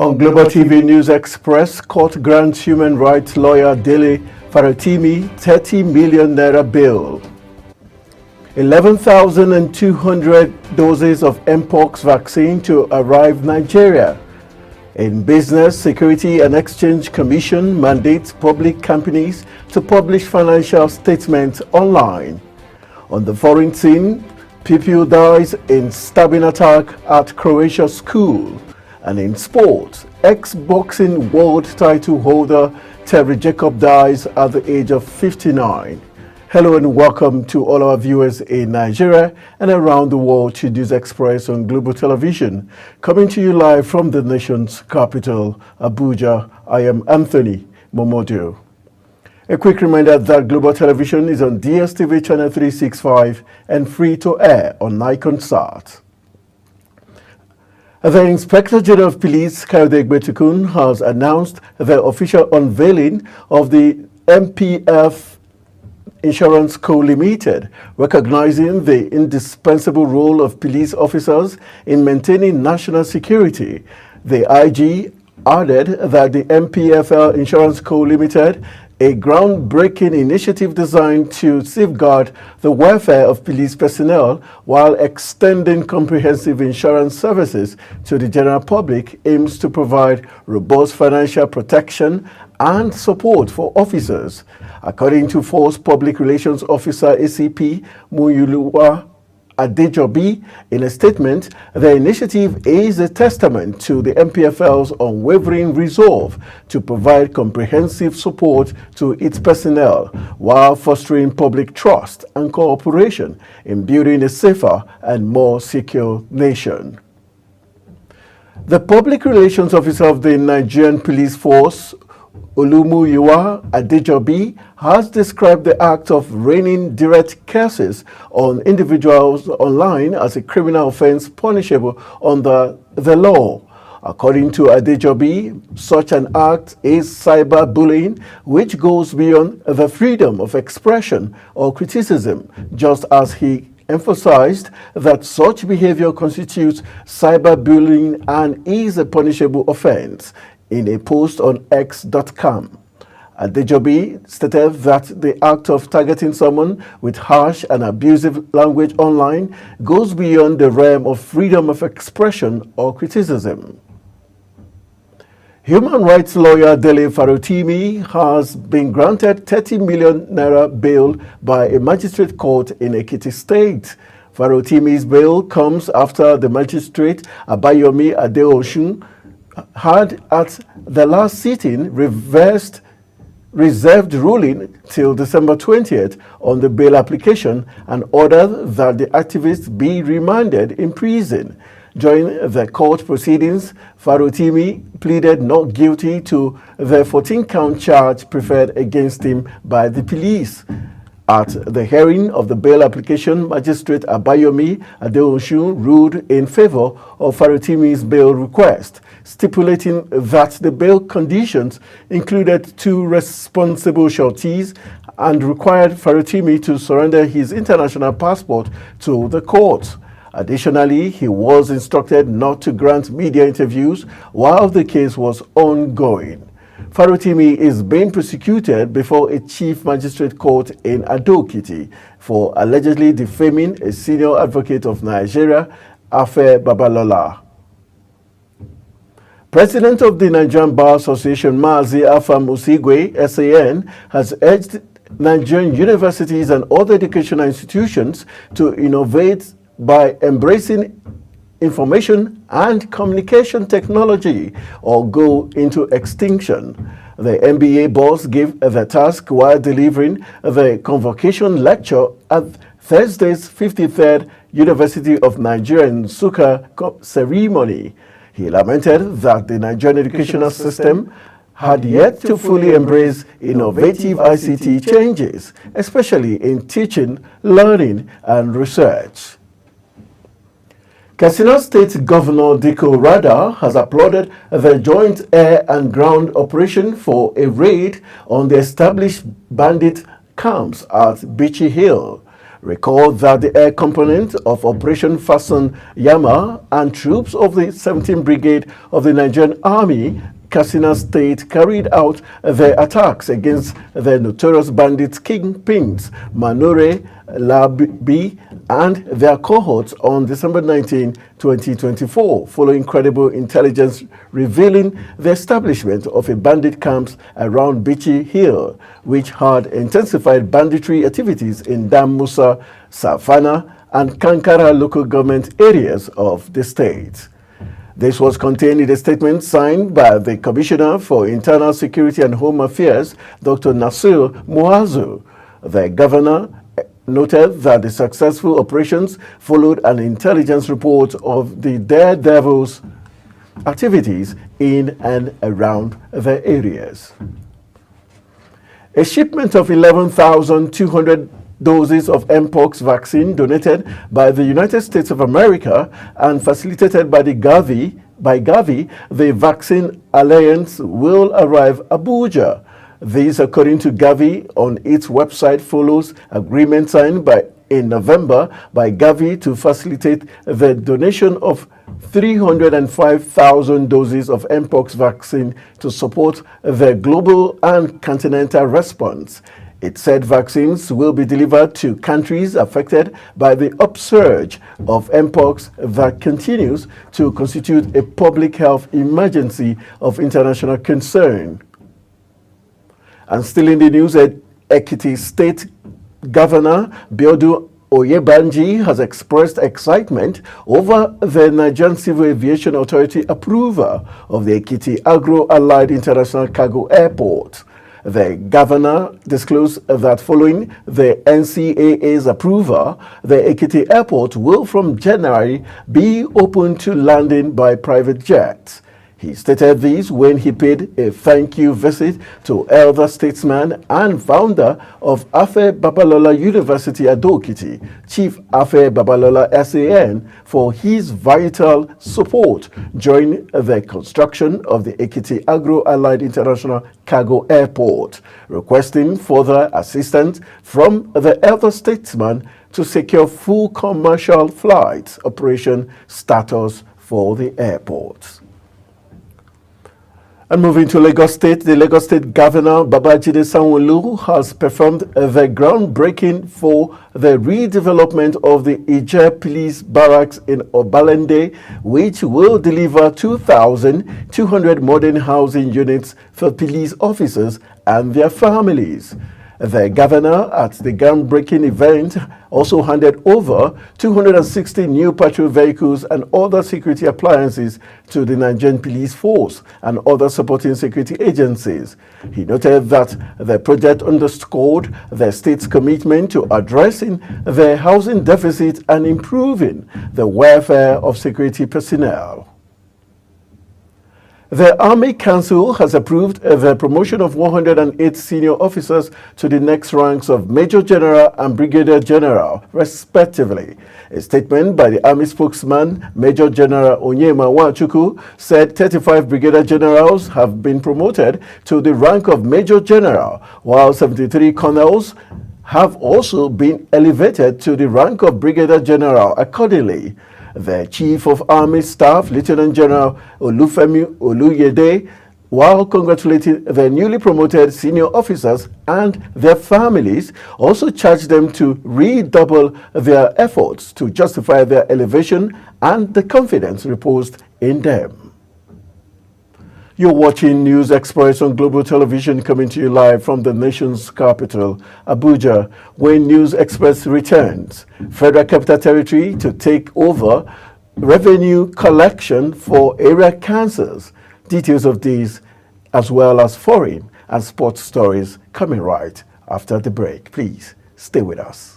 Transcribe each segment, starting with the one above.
On Global TV News Express, court grants human rights lawyer Dele Farotimi 30 million naira bail. 11,200 doses of Mpox vaccine to arrive Nigeria. In Business, Security and Exchange Commission mandates public companies to publish financial statements online. On the foreign scene, pupil dies in stabbing attack at Croatia school. And in sports, ex-boxing world title holder Terry Jacob dies at the age of 59. Hello and welcome to all our viewers in Nigeria and around the world to News Express on Global Television. Coming to you live from the nation's capital, Abuja, I am Anthony Momodio. A quick reminder that Global Television is on DSTV channel 365 and free to air on Niconsat. The Inspector General of Police, Kayode Egbetukun, has announced the official unveiling of the MPF Insurance Co. Limited, recognizing the indispensable role of police officers in maintaining national security. The IG added that the MPFL Insurance Co. Limited, a groundbreaking initiative designed to safeguard the welfare of police personnel while extending comprehensive insurance services to the general public, aims to provide robust financial protection and support for officers. According to Force Public Relations Officer ACP Muyuluwa Adejobi, in a statement, the initiative is a testament to the MPFL's unwavering resolve to provide comprehensive support to its personnel while fostering public trust and cooperation in building a safer and more secure nation. The Public Relations Officer of the Nigerian Police Force, Olumuyiwa Adejobi, has described the act of raining direct curses on individuals online as a criminal offense punishable under the law. According to Adejobi, such an act is cyberbullying, which goes beyond the freedom of expression or criticism, just as he emphasized that such behavior constitutes cyberbullying and is a punishable offense in a post on X.com. Adejobi stated that the act of targeting someone with harsh and abusive language online goes beyond the realm of freedom of expression or criticism. Human rights lawyer Dele Farotimi has been granted 30 million naira bail by a magistrate court in Ekiti State. Farotimi's bail comes after the magistrate Abayomi Adeosun had at the last sitting reserved ruling till December 20th on the bail application and ordered that the activist be remanded in prison. During the court proceedings, Farotimi pleaded not guilty to the 14-count charge preferred against him by the police. At the hearing of the bail application, Magistrate Abayomi Adeosun ruled in favor of Farotimi's bail request, stipulating that the bail conditions included 2 responsible sureties and required Farotimi to surrender his international passport to the court. Additionally, he was instructed not to grant media interviews while the case was ongoing. Farotimi is being prosecuted before a chief magistrate court in Ado-Ekiti for allegedly defaming a senior advocate of Nigeria, Afe Babalola. President of the Nigerian Bar Association, Mazi Afam Osigwe, SAN, has urged Nigerian universities and other educational institutions to innovate by embracing information and communication technology or go into extinction. The MBA boss gave the task while delivering the convocation lecture at Thursday's 53rd University of Nigeria in Nsukka ceremony. He lamented that the Nigerian educational system had yet to fully embrace innovative ICT changes, especially in teaching, learning, and research. Katsina State Governor Diko Rada has applauded the joint air and ground operation for a raid on the established bandit camps at Bichi Hill. Recall that the air component of Operation Fasten Yama and troops of the 17th Brigade of the Nigerian Army, Katsina State, carried out their attacks against the notorious bandits kingpins Manure, Labi, and their cohorts on December 19, 2024, following credible intelligence revealing the establishment of a bandit camps around Bichi Hill, which had intensified banditry activities in Dam Musa, Safana, and Kankara local government areas of the state. This was contained in a statement signed by the Commissioner for Internal Security and Home Affairs, Dr. Nasir Muazu. The governor noted that the successful operations followed an intelligence report of the daredevils' activities in and around the areas. A shipment of 11,200 doses of Mpox vaccine donated by the United States of America and facilitated by Gavi, the Vaccine Alliance, will arrive Abuja. This, according to Gavi on its website, follows agreement signed in November by Gavi to facilitate the donation of 305,000 doses of Mpox vaccine to support the global and continental response. It said vaccines will be delivered to countries affected by the upsurge of Mpox that continues to constitute a public health emergency of international concern. And still in the news, Ekiti State Governor Biodun Oyebanji has expressed excitement over the Nigerian Civil Aviation Authority approval of the Ekiti Agro-Allied International Cargo Airport. The governor disclosed that following the NCAA's approval, the Ekiti Airport will from January be open to landing by private jets. He stated this when he paid a thank you visit to elder statesman and founder of Afe Babalola University Ado-Ekiti, Chief Afe Babalola SAN, for his vital support during the construction of the Ekiti Agro-Allied International Cargo Airport, requesting further assistance from the elder statesman to secure full commercial flight operation status for the airport. And moving to Lagos State, the Lagos State Governor Babajide Sanwo-Olu has performed the groundbreaking for the redevelopment of the Ije Police Barracks in Obalende, which will deliver 2,200 modern housing units for police officers and their families. The governor at the groundbreaking event also handed over 260 new patrol vehicles and other security appliances to the Nigerian police force and other supporting security agencies. He noted that the project underscored the state's commitment to addressing the housing deficit and improving the welfare of security personnel. The Army Council has approved the promotion of 108 senior officers to the next ranks of Major General and Brigadier General, respectively. A statement by the Army spokesman, Major General Onyema Nwachukwu, said 35 Brigadier Generals have been promoted to the rank of Major General, while 73 colonels have also been elevated to the rank of Brigadier General accordingly. The Chief of Army Staff, Lieutenant General Olufemi Oluyede, while congratulating the newly promoted senior officers and their families, also charged them to redouble their efforts to justify their elevation and the confidence reposed in them. You're watching News Express on Global Television, coming to you live from the nation's capital, Abuja. When News Express returns, Federal Capital Territory to take over revenue collection for area councils. Details of these, as well as foreign and sports stories, coming right after the break. Please stay with us.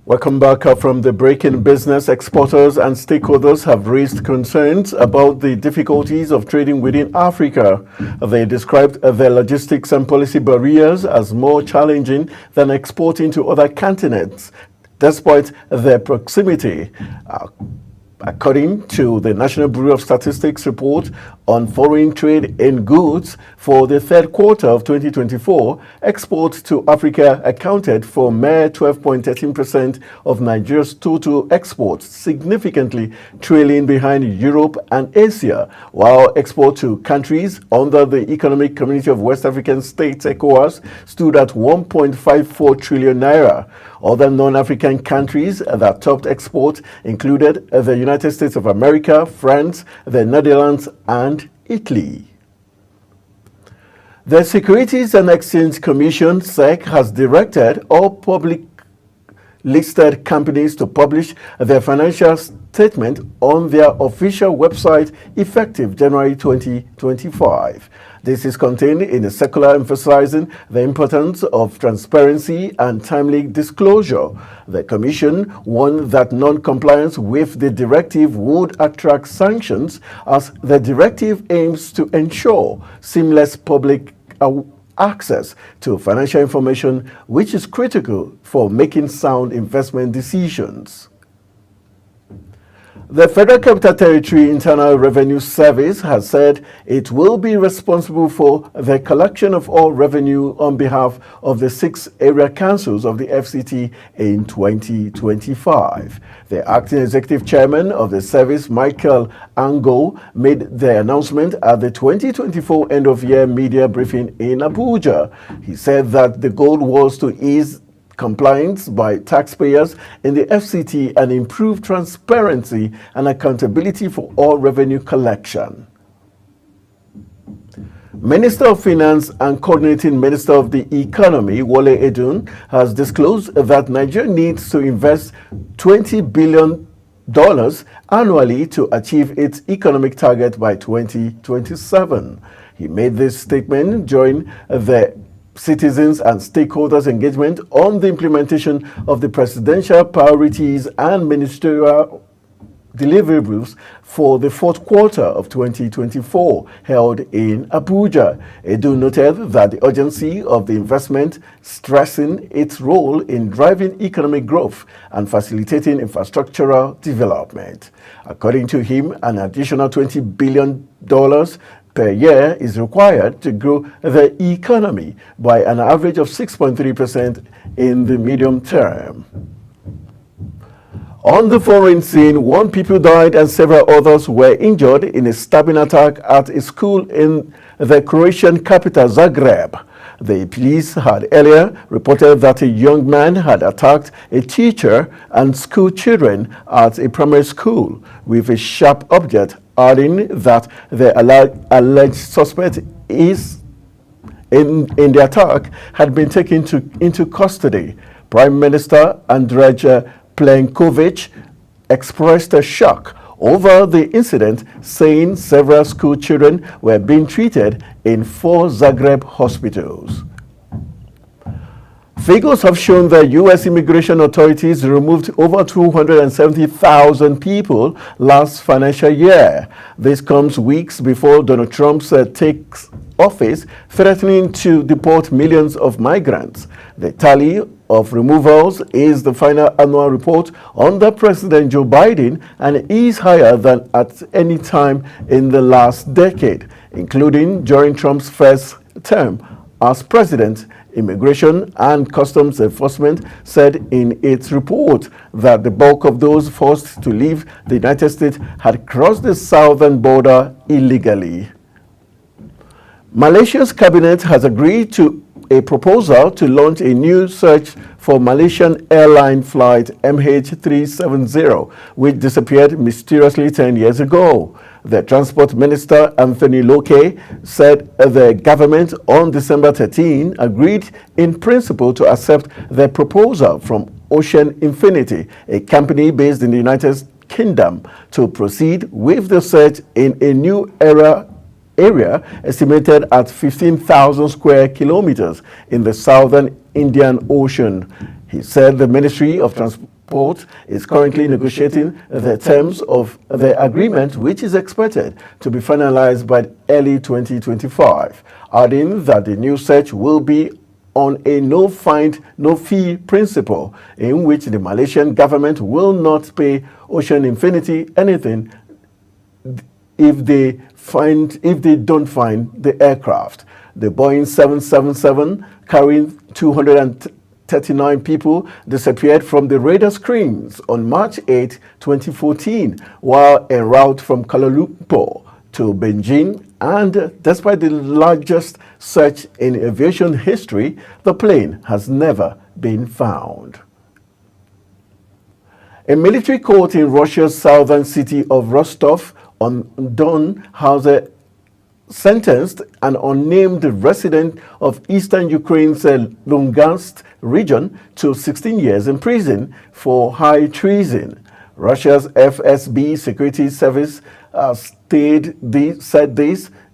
Welcome back from the break-in business. Exporters and stakeholders have raised concerns about the difficulties of trading within Africa. They described their logistics and policy barriers as more challenging than exporting to other continents, despite their proximity. According to the National Bureau of Statistics report on foreign trade in goods for the third quarter of 2024, exports to Africa accounted for mere 12.13% of Nigeria's total exports, significantly trailing behind Europe and Asia, while export to countries under the Economic Community of West African States, ECOWAS, stood at 1.54 trillion naira. Other non-African countries that topped export included the United States of America, France, the Netherlands, and Italy. The Securities and Exchange Commission, SEC, has directed all public listed companies to publish their financial statement on their official website effective January 2025. This is contained in a circular emphasizing the importance of transparency and timely disclosure. The Commission warned that non-compliance with the directive would attract sanctions, as the directive aims to ensure seamless public access to financial information, which is critical for making sound investment decisions. The Federal Capital Territory Internal Revenue Service has said it will be responsible for the collection of all revenue on behalf of the 6 area councils of the FCT in 2025. The acting executive chairman of the service, Michael Ango, made the announcement at the 2024 end-of-year media briefing in Abuja. He said that the goal was to ease compliance by taxpayers in the FCT and improve transparency and accountability for all revenue collection. Minister of Finance and Coordinating Minister of the Economy, Wole Edun, has disclosed that Nigeria needs to invest $20 billion annually to achieve its economic target by 2027. He made this statement during the citizens and stakeholders engagement on the implementation of the presidential priorities and ministerial deliverables for the fourth quarter of 2024 held in Abuja. Edu noted that the urgency of the investment, stressing its role in driving economic growth and facilitating infrastructural development. According to him, an additional $20 billion per year is required to grow the economy by an average of 6.3% in the medium term. On the foreign scene, 1 people died and several others were injured in a stabbing attack at a school in the Croatian capital, Zagreb. The police had earlier reported that a young man had attacked a teacher and school children at a primary school with a sharp object, adding that the alleged suspect is in the attack had been taken into custody. Prime Minister Andrej Plenković expressed a shock over the incident, saying several school children were being treated in 4 Zagreb hospitals. Figures have shown that U.S. immigration authorities removed over 270,000 people last financial year. This comes weeks before Donald Trump takes office, threatening to deport millions of migrants. The tally of removals is the final annual report under President Joe Biden and is higher than at any time in the last decade, including during Trump's first term as president. Immigration and Customs Enforcement said in its report that the bulk of those forced to leave the United States had crossed the southern border illegally. Malaysia's cabinet has agreed to a proposal to launch a new search for Malaysian airline flight MH370, which disappeared mysteriously 10 years ago. The Transport Minister, Anthony Loke, said the government on December 13 agreed in principle to accept the proposal from Ocean Infinity, a company based in the United Kingdom, to proceed with the search in a new area estimated at 15,000 square kilometers in the southern Indian Ocean. He said the Ministry of Transport Sport is currently negotiating the terms of the agreement, which is expected to be finalized by early 2025, adding that the new search will be on a no-find, no-fee principle, in which the Malaysian government will not pay Ocean Infinity anything if they don't find the aircraft. The Boeing 777, carrying 239 people, disappeared from the radar screens on March 8, 2014, while en route from Kuala Lumpur to Beijing, and despite the largest search in aviation history, the plane has never been found. A military court in Russia's southern city of Rostov-on-Don has sentenced an unnamed resident of eastern Ukraine's Lugansk region to 16 years in prison for high treason. Russia's FSB security service said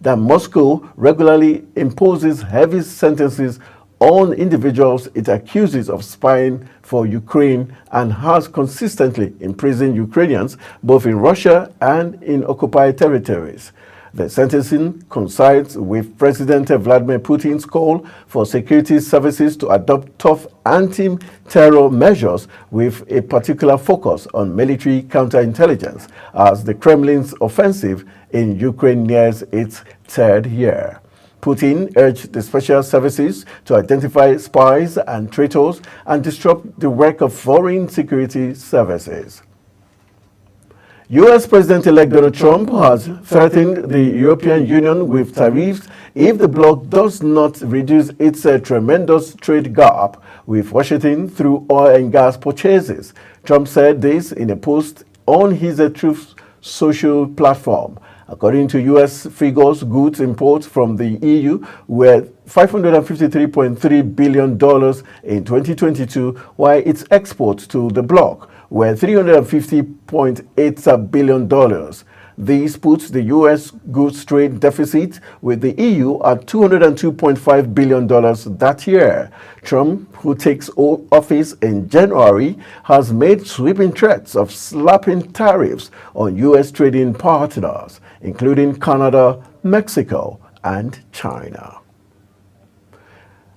that Moscow regularly imposes heavy sentences on individuals it accuses of spying for Ukraine and has consistently imprisoned Ukrainians both in Russia and in occupied territories. The sentencing coincides with President Vladimir Putin's call for security services to adopt tough anti-terror measures with a particular focus on military counterintelligence as the Kremlin's offensive in Ukraine nears its third year. Putin urged the special services to identify spies and traitors and disrupt the work of foreign security services. U.S. President-elect Donald Trump has threatened the European Union with tariffs if the bloc does not reduce its tremendous trade gap with Washington through oil and gas purchases. Trump said this in a post on his Truth Social platform. According to U.S. figures, goods imports from the EU were $553.3 billion in 2022, while its exports to the bloc were $350.8 billion. This puts the U.S. goods trade deficit with the EU at $202.5 billion that year. Trump, who takes office in January, has made sweeping threats of slapping tariffs on U.S. trading partners, including Canada, Mexico, and China.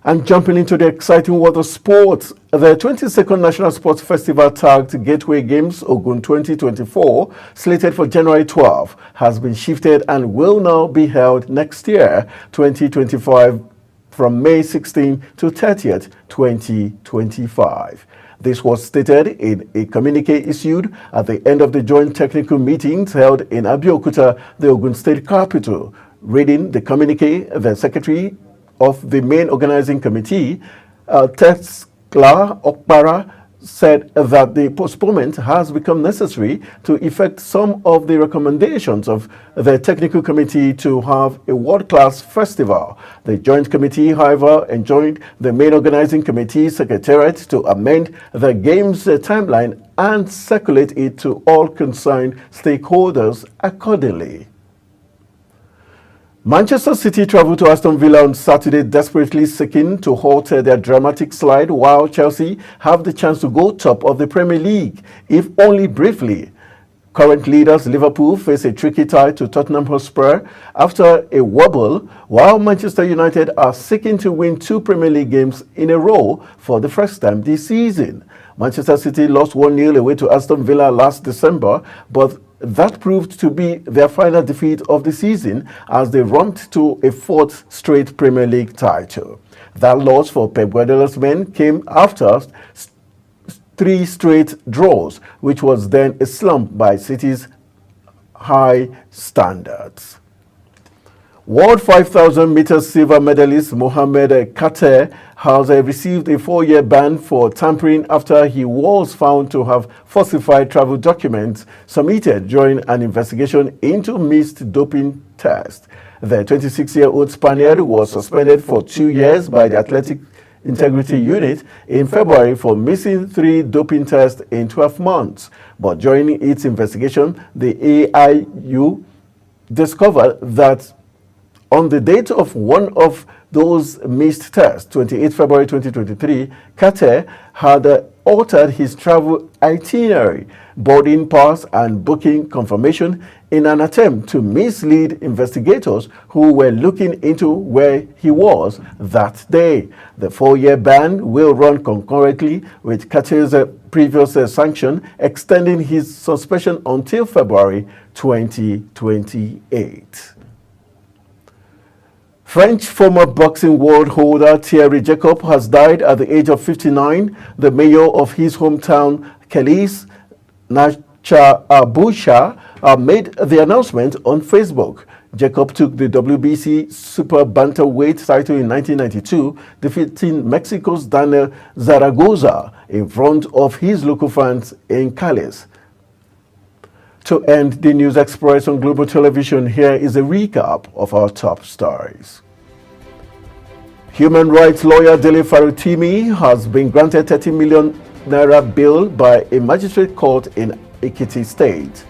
And jumping into the exciting world of sports, the 22nd National Sports Festival tagged Gateway Games Ogun 2024, slated for January 12, has been shifted and will now be held next year, 2025, from May 16 to 30th, 2025. This was stated in a communique issued at the end of the joint technical meetings held in Abeokuta, the Ogun State capital. Reading the communique, the Secretary of the main organizing committee, Tesla Okpara, said that the postponement has become necessary to effect some of the recommendations of the technical committee to have a world-class festival. The joint committee, however, enjoined the main organizing committee secretariat to amend the game's timeline and circulate it to all concerned stakeholders accordingly. Manchester City traveled to Aston Villa on Saturday, desperately seeking to halt their dramatic slide, while Chelsea have the chance to go top of the Premier League, if only briefly. Current leaders Liverpool face a tricky tie to Tottenham Hotspur after a wobble, while Manchester United are seeking to win 2 Premier League games in a row for the first time this season. Manchester City lost 1-0 away to Aston Villa last December, but that proved to be their final defeat of the season as they romped to a 4th straight Premier League title. That loss for Pep Guardiola's men came after 3 straight draws, which was then a slump by City's high standards. World 5,000 meter silver medalist Mohamed Kater has received a 4-year ban for tampering after he was found to have falsified travel documents submitted during an investigation into missed doping tests. The 26-year-old Spaniard was suspended for 2 years by the Athletic Integrity Unit in February for missing 3 doping tests in 12 months. But during its investigation, the AIU discovered that on the date of one of those missed tests, 28 February 2023, Kater had altered his travel itinerary, boarding pass, and booking confirmation in an attempt to mislead investigators who were looking into where he was that day. The 4-year ban will run concurrently with Cartier's previous sanction, extending his suspension until February 2028. French former boxing world holder Thierry Jacob has died at the age of 59. The mayor of his hometown, Kelis Nachaabusha, made the announcement on Facebook. Jacob took the WBC Super Bantamweight title in 1992, defeating Mexico's Daniel Zaragoza in front of his local fans in Cali. To end the News Express on Global Television, here is a recap of our top stories. Human rights lawyer Dele Farutimi has been granted 30 million naira bail by a magistrate court in Ekiti State.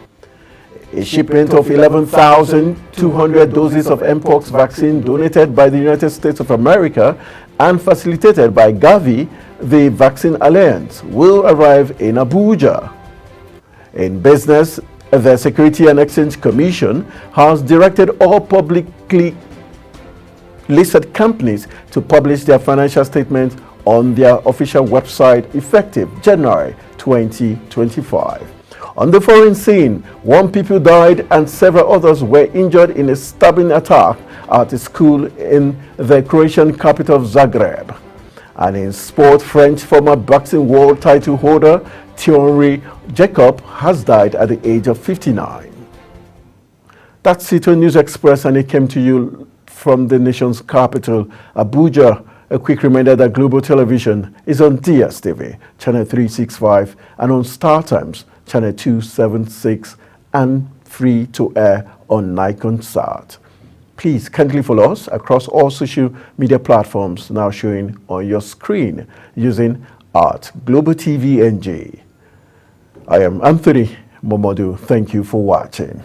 A shipment of 11,200 doses of Mpox vaccine donated by the United States of America and facilitated by Gavi, the Vaccine Alliance, will arrive in Abuja. In business, the Security and Exchange Commission has directed all publicly listed companies to publish their financial statements on their official website effective January 2025. On the foreign scene, 1 people died and several others were injured in a stabbing attack at a school in the Croatian capital of Zagreb. And in sport, French former boxing world title holder Thierry Jacob has died at the age of 59. That's it on News Express, and it came to you from the nation's capital, Abuja. A quick reminder that Global Television is on DSTV, channel 365, and on StarTimes, channel 276, and free to air on Nikonsat. Please kindly follow us across all social media platforms now showing on your screen using @GlobalTVNG. I am Anthony Momodu. Thank you for watching.